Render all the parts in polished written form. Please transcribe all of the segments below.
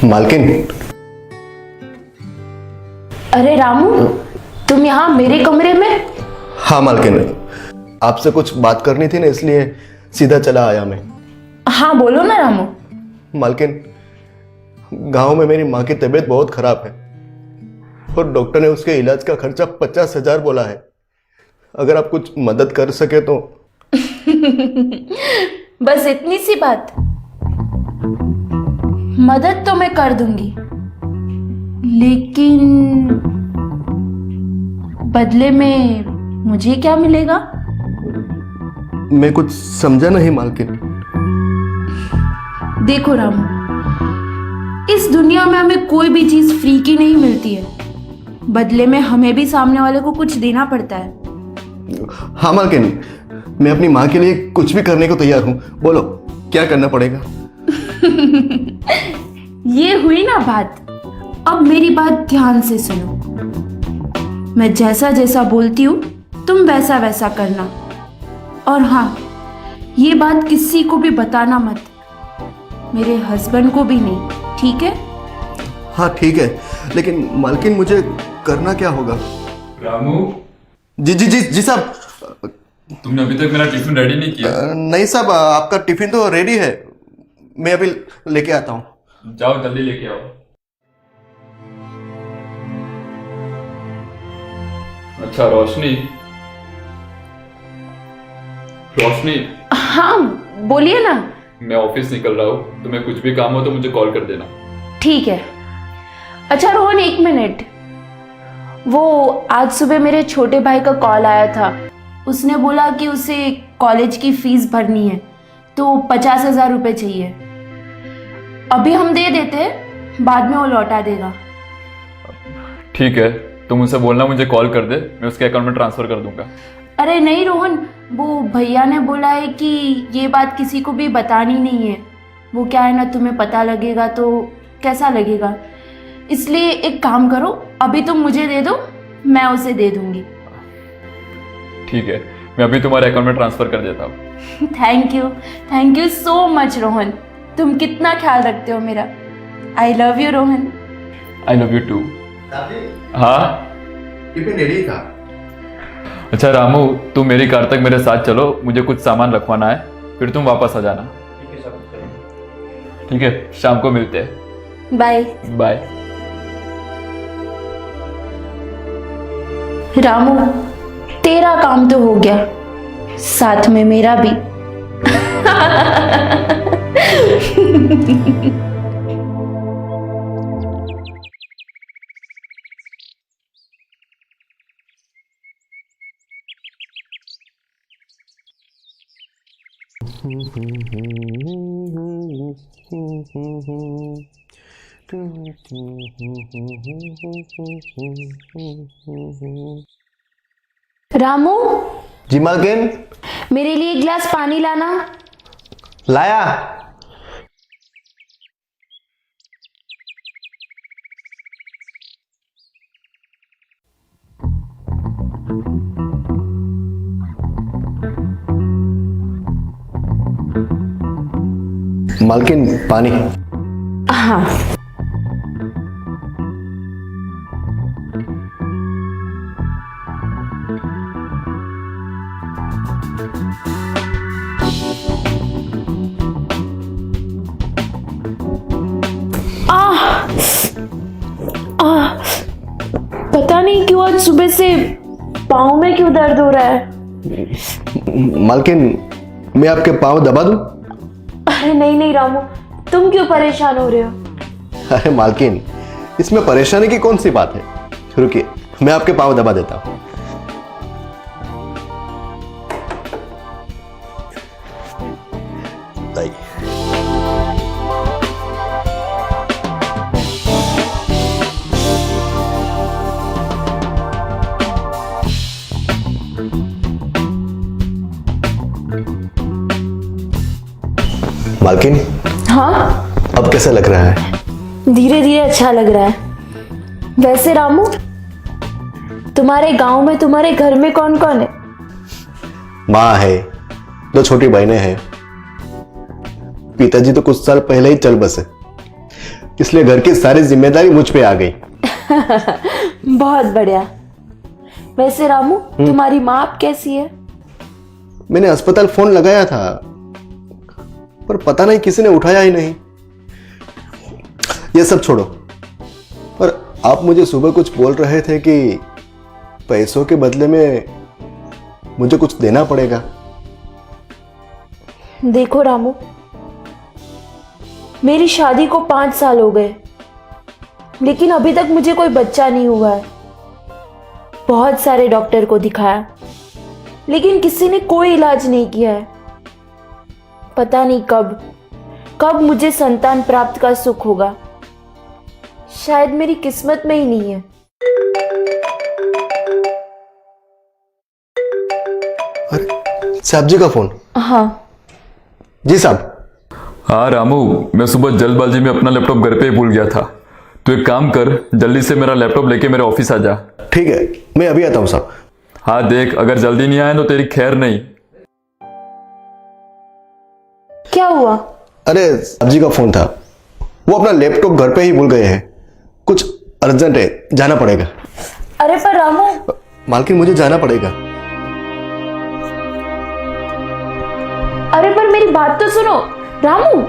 मालकिन। अरे रामू, तुम यहाँ मेरे कमरे में? हाँ मालकिन, आपसे कुछ बात करनी थी ना, इसलिए सीधा चला आया मैं। हाँ बोलो ना रामू। मालकिन, गांव में मेरी माँ की तबीयत बहुत खराब है और डॉक्टर ने उसके इलाज का खर्चा 50,000 बोला है। अगर आप कुछ मदद कर सके तो। बस इतनी सी बात? मदद तो मैं कर दूंगी, लेकिन बदले में मुझे क्या मिलेगा? मैं कुछ समझा नहीं मालकिन। देखो रामू, इस दुनिया में हमें कोई भी चीज फ्री की नहीं मिलती है, बदले में हमें भी सामने वाले को कुछ देना पड़ता है। हाँ मालकिन, मैं अपनी माँ के लिए कुछ भी करने को तैयार हूँ। बोलो क्या करना पड़ेगा? ये हुई ना बात। अब मेरी बात ध्यान से सुनो। मैं जैसा जैसा बोलती हूँ तुम वैसा वैसा करना। और हाँ, ये बात किसी को भी बताना मत, मेरे हस्बैंड को भी नहीं, ठीक है? हाँ ठीक है, लेकिन मालकिन मुझे करना क्या होगा? रामू, जी जी जी जी साहब। तुमने अभी तक मेरा टिफिन रेडी नहीं किया। नहीं साहब, आपका टिफिन तो रेडी है, मैं अभी लेके आता हूँ। जाओ जल्दी लेके आओ। अच्छा रोशनी, रोशनी। हाँ बोलिए ना। मैं ऑफिस निकल रहा हूँ, तुम्हें कुछ भी काम हो तो मुझे कॉल कर देना। ठीक है। अच्छा रोहन, एक मिनट। वो आज सुबह मेरे छोटे भाई का कॉल आया था। उसने बोला कि उसे कॉलेज की फीस भरनी है, तो 50,000 रुपये चाहिए। अभी हम दे देते हैं, बाद में वो लौटा देगा। ठीक है, तुम उसे बोलना मुझे कॉल कर दे, मैं उसके अकाउंट में ट्रांसफर कर दूंगा। अरे नहीं रोहन, वो भैया ने बोला है कि ये बात किसी को भी बतानी नहीं है। वो क्या है ना, तुम्हें पता लगेगा तो कैसा लगेगा, इसलिए एक काम करो, अभी तुम मुझे दे दो, मैं उसे दे दूंगी। ठीक है, मैं अभी तुम्हारे अकाउंट में ट्रांसफर कर देता हूँ। Thank you so much Rohan, तुम कितना ख्याल रखते हो मेरा। I love you Rohan. I love you too. हाँ टिफिन रेडी था। अच्छा रामू, तुम मेरी कार तक मेरे साथ चलो, मुझे कुछ सामान रखवाना है, फिर तुम वापस आ जाना। ठीक है, शाम को मिलते हैं। Bye bye. रामू, तेरा काम तो हो गया, साथ में मेरा भी। रामू, जी मालकिन। मेरे लिए एक गिलास पानी लाना। लाया। मालकिन पानी। हाँ। पता नहीं क्यों आज सुबह से पाँव में क्यों दर्द हो रहा है। मालकिन, मैं आपके पाँव दबा दूं? अरे नहीं नहीं रामू, तुम क्यों परेशान हो रहे हो? अरे मालकिन, इसमें परेशानी की कौन सी बात है? रुकिए, मैं आपके पाँव दबा देता हूँ। मालकिन। हाँ, अब कैसा लग रहा है? धीरे धीरे अच्छा लग रहा है। वैसे रामू, तुम्हारे गांव में तुम्हारे घर में कौन कौन है? माँ है, 2 छोटी बहनें हैं, पिताजी तो कुछ साल पहले ही चल बसे। इसलिए घर की सारी जिम्मेदारी मुझ पे आ गई। बहुत बढ़िया। वैसे रामू, तुम्हारी माँ अब कैसी है? मैंने अस्पताल फोन लगाया था, पर पता नहीं किसी ने उठाया ही नहीं। ये सब छोड़ो, पर आप मुझे सुबह कुछ बोल रहे थे कि पैसों के बदले में मुझे कुछ देना पड़ेगा। देखो रामू, मेरी शादी को 5 साल हो गए, लेकिन अभी तक मुझे कोई बच्चा नहीं हुआ है। बहुत सारे डॉक्टर को दिखाया, लेकिन किसी ने कोई इलाज नहीं किया है। पता नहीं कब मुझे संतान प्राप्त का सुख होगा। शायद मेरी किस्मत में ही नहीं है। अरे साहब जी का फोन। हाँ जी साहब। हाँ रामू, मैं सुबह जल्दबाजी में अपना लैपटॉप घर पे ही भूल गया था। तू एक काम कर, जल्दी से मेरा लैपटॉप लेके मेरे ऑफिस आ जा। ठीक है, मैं अभी आता हूँ साहब। हाँ देख, अगर जल्दी नहीं आया तो तेरी खैर नहीं। क्या हुआ? अरे साहब जी का फोन था, वो अपना लैपटॉप घर पे ही भूल गए हैं। कुछ अर्जेंट है, जाना पड़ेगा। अरे पर रामू। मालकिन मुझे जाना पड़ेगा। अरे पर मेरी बात तो सुनो रामू।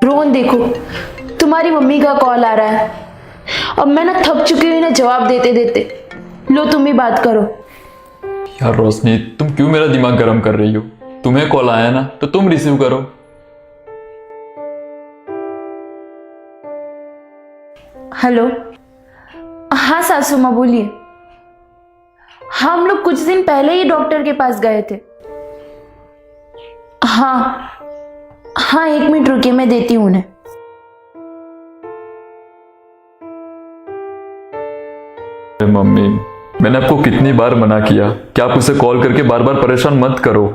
रोहन देखो, तुम्हारी मम्मी का कॉल आ रहा है। अब मैं ना थक चुकी हुई ना जवाब देते देते। लो तुम ही बात करो। यार रोशनी, तुम क्यों मेरा दिमाग गर्म कर रही हो? तुम्हें कॉल आया ना, तो तुम रिसीव करो। हेलो। हाँ सासू माँ बोलिए। हाँ, हम लोग कुछ दिन पहले ही डॉक्टर के पास गए थे। हाँ हाँ, 1 मिनट रुकिए, मैं देती हूँ उन्हें। अरे मम्मी, मैंने आपको कितनी बार मना किया कि आप उसे कॉल करके बार बार परेशान मत करो।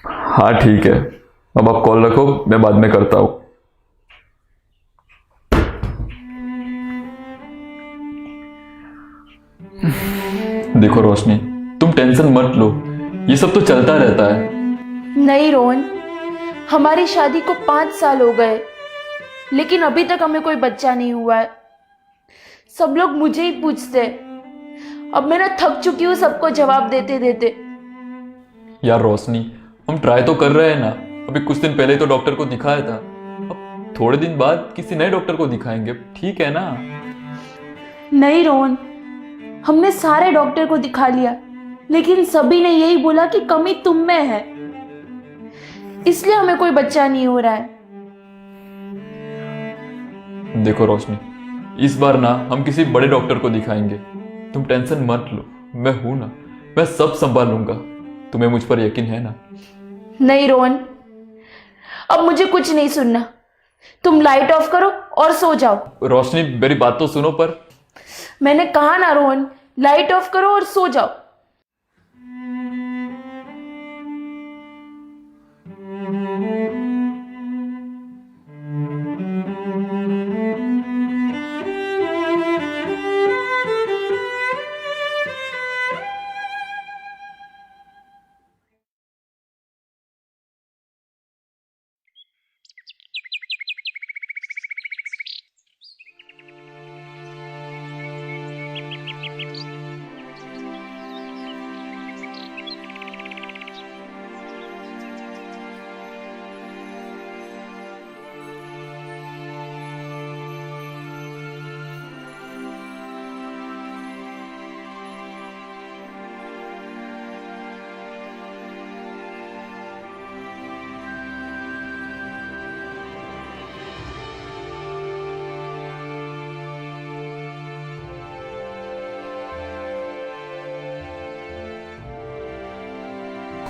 हाँ ठीक है, अब आप कॉल रखो, मैं बाद में करता हूं। देखो रोशनी, तुम टेंशन मत लो, ये सब तो चलता रहता है। नहीं रोहन, हमारी शादी को 5 साल हो गए, लेकिन अभी तक हमें कोई बच्चा नहीं हुआ है। सब लोग मुझे ही पूछते हैं। अब मैं ना थक चुकी हूँ सबको जवाब देते देते। यार रोशनी, हम ट्राई तो कर रहे हैं ना। अभी कुछ दिन पहले ही तो डॉक्टर को दिखाया था, अब थोड़े दिन बाद किसी नए डॉक्टर को दिखाएंगे, ठीक है ना? नहीं रोहन, हमने सारे डॉक्टर को दिखा लिया, लेकिन सभी ने यही बोला कि कमी तुम में है, इसलिए हमें कोई बच्चा नहीं हो रहा है। देखो रोशनी, इस बार ना हम किसी बड़े डॉक्टर को दिखाएंगे। तुम टेंशन मत लो, मैं हूं ना, मैं सब संभालूंगा। तुम्हें मुझ पर यकीन है ना? नहीं रोहन, अब मुझे कुछ नहीं सुनना। तुम लाइट ऑफ करो और सो जाओ। रोशनी मेरी बात तो सुनो। पर मैंने कहा ना रोहन, लाइट ऑफ करो और सो जाओ।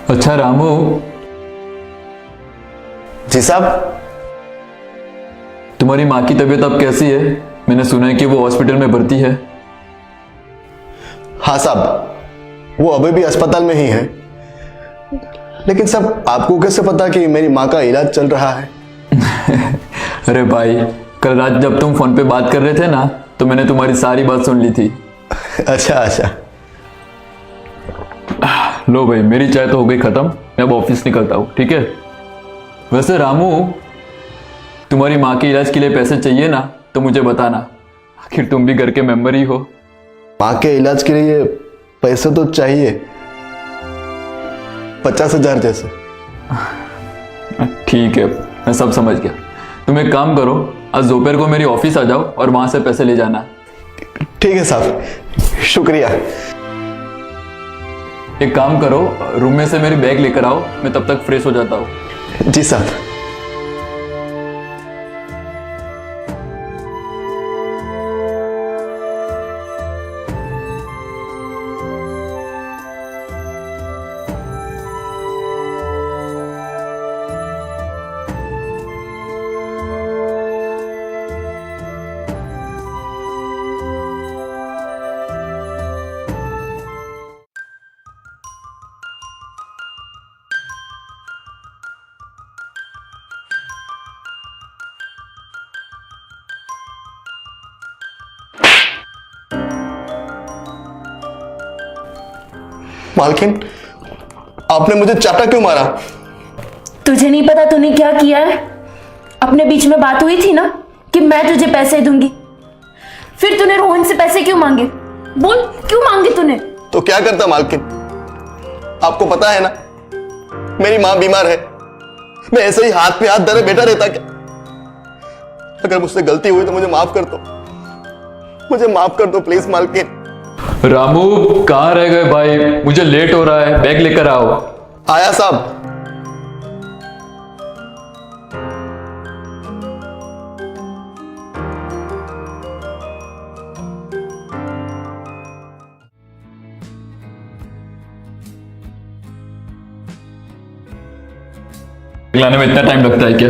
अच्छा रामू, जी साहब। तुम्हारी माँ की तबीयत अब कैसी है? मैंने सुना है कि वो हॉस्पिटल में भर्ती है। हाँ साहब, वो अभी भी अस्पताल में ही है। लेकिन साहब, आपको कैसे पता कि मेरी माँ का इलाज चल रहा है? अरे भाई, कल रात जब तुम फोन पे बात कर रहे थे ना, तो मैंने तुम्हारी सारी बात सुन ली थी। अच्छा अच्छा। लो भाई, मेरी चाय तो हो गई खत्म, मैं अब ऑफिस निकलता हूँ, ठीक है? वैसे रामू, तुम्हारी माँ के इलाज के लिए पैसे चाहिए ना तो मुझे बताना, आखिर तुम भी घर के मेंबर ही हो। माँ के इलाज के लिए पैसे तो चाहिए, 50,000 जैसे। ठीक है, मैं सब समझ गया। तुम एक काम करो, आज दोपहर को मेरी ऑफिस आ जाओ और वहां से पैसे ले जाना। ठीक है साहब, शुक्रिया। एक काम करो, रूम में से मेरी बैग लेकर आओ, मैं तब तक फ्रेश हो जाता हूँ। जी साहब। मालकिन, आपने मुझे चाटा क्यों मारा? तुझे नहीं पता तूने क्या किया है? अपने बीच में बात हुई थी ना कि मैं तुझे पैसे दूंगी, फिर तूने रोहन से पैसे क्यों मांगे? बोल, क्यों मांगे तूने? तो क्या करता मालकिन, आपको पता है ना मेरी माँ बीमार है। मैं ऐसे ही हाथ पे हाथ धरे बैठा रहता क्या? अगर मुझसे गलती हुई तो मुझे माफ कर दो, मुझे माफ कर दो प्लीज मालकिन। रामू, कहाँ रह गए भाई? मुझे लेट हो रहा है, बैग लेकर आओ। आया साहब। लाने में इतना टाइम लगता है क्या?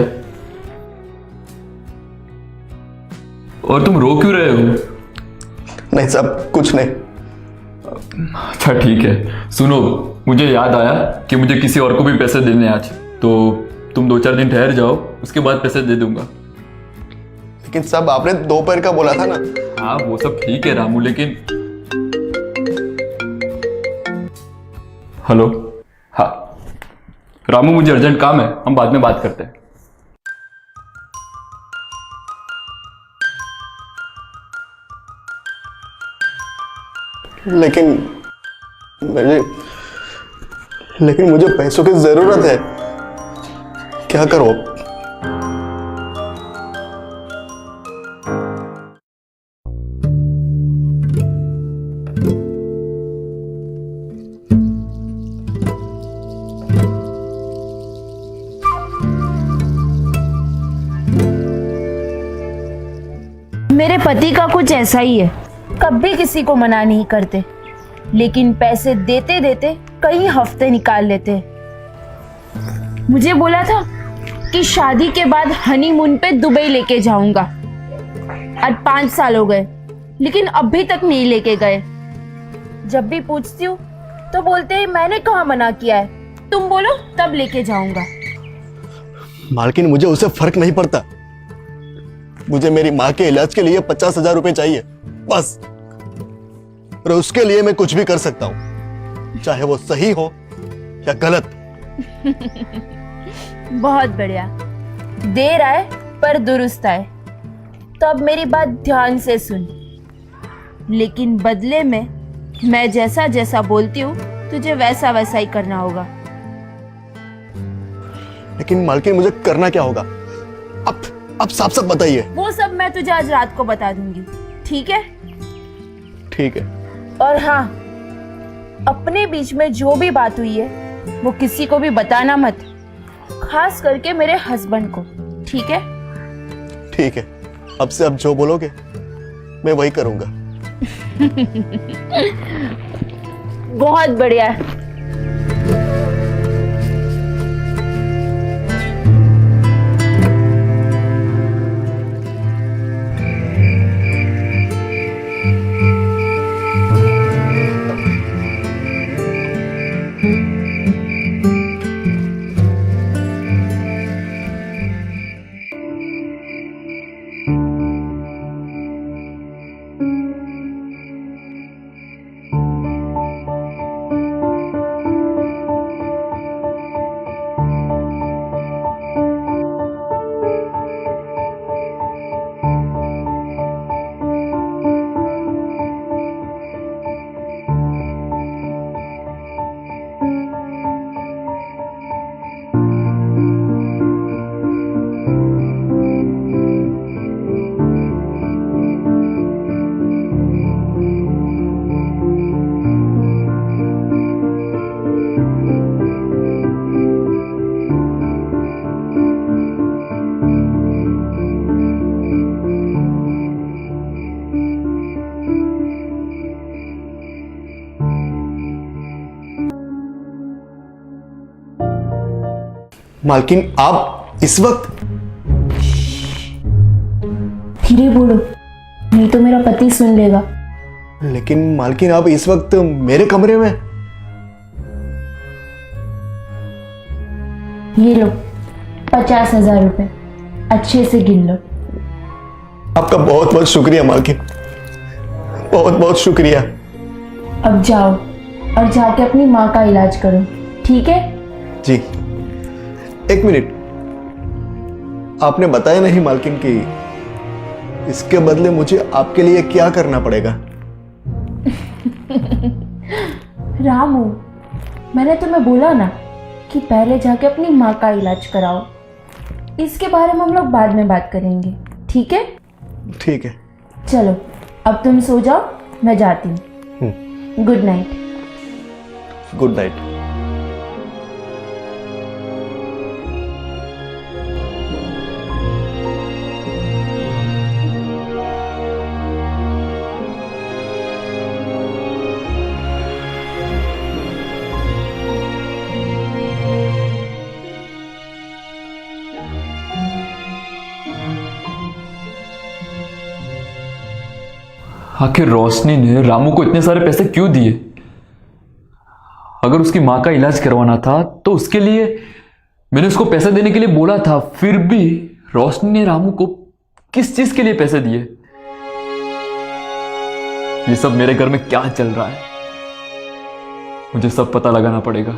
और तुम रो क्यों रहे हो? नहीं साहब, कुछ नहीं। अच्छा ठीक है, सुनो, मुझे याद आया कि मुझे किसी और को भी पैसे देने हैं आज, तो तुम 2-4 दिन ठहर जाओ, उसके बाद पैसे दे दूंगा। लेकिन साहब, आपने दोपहर का बोला था ना। हाँ वो सब ठीक है रामू, लेकिन हेलो, हाँ रामू, मुझे अर्जेंट काम है, हम बाद में बात करते हैं। लेकिन मुझे पैसों की जरूरत है, क्या करो? मेरे पति का कुछ ऐसा ही है, कभी किसी को मना नहीं करते, लेकिन पैसे देते देते कई हफ्ते निकाल लेते। मुझे बोला था कि शादी के बाद हनीमून पे दुबई लेके जाऊंगा। आज 5 साल हो गए, लेकिन अभी तक नहीं लेके गए। जब भी पूछती हूँ तो बोलते हैं मैंने कहाँ मना किया है, तुम बोलो तब लेके जाऊंगा। मालकिन, मुझे उससे फर्क नहीं पड़ता। मुझे मेरी माँ के इलाज के लिए 50,000 रुपए चाहिए, बस। और उसके लिए मैं कुछ भी कर सकता हूं, चाहे वो सही हो या गलत। बहुत बढ़िया, देर आए पर दुरुस्त आए। तो अब मेरी बात ध्यान से सुन, लेकिन बदले में मैं जैसा जैसा बोलती हूँ तुझे वैसा वैसा ही करना होगा। लेकिन मालकिन, मुझे करना क्या होगा? अब साफ साफ बताइए। वो सब मैं तुझे आज रात को बता दूंगी, ठीक है? ठीक है। और हाँ, अपने बीच में जो भी बात हुई है वो किसी को भी बताना मत, खास करके मेरे हस्बैंड को, ठीक है? ठीक है, अब से आप जो बोलोगे मैं वही करूंगा। बहुत बढ़िया। मालकिन आप इस वक्त? धीरे बोलो, नहीं तो मेरा पति सुन लेगा। लेकिन मालकिन आप इस वक्त मेरे कमरे में? ये लो 50,000 रुपए, अच्छे से गिन लो। आपका बहुत बहुत शुक्रिया मालकिन, बहुत बहुत शुक्रिया। अब जाओ और जाके अपनी माँ का इलाज करो, ठीक है? जी। एक मिनट, आपने बताया नहीं मालकिन कि इसके बदले मुझे आपके लिए क्या करना पड़ेगा? रामू, मैंने तुम्हें बोला ना कि पहले जाके अपनी माँ का इलाज कराओ। इसके बारे में हम लोग बाद में बात करेंगे, ठीक है? ठीक है। चलो अब तुम सो जाओ, मैं जाती हूँ। Good night. Good night. आखिर रोशनी ने रामू को इतने सारे पैसे क्यों दिए? अगर उसकी मां का इलाज करवाना था तो उसके लिए मैंने उसको पैसे देने के लिए बोला था, फिर भी रोशनी ने रामू को किस चीज के लिए पैसे दिए? ये सब मेरे घर में क्या चल रहा है, मुझे सब पता लगाना पड़ेगा।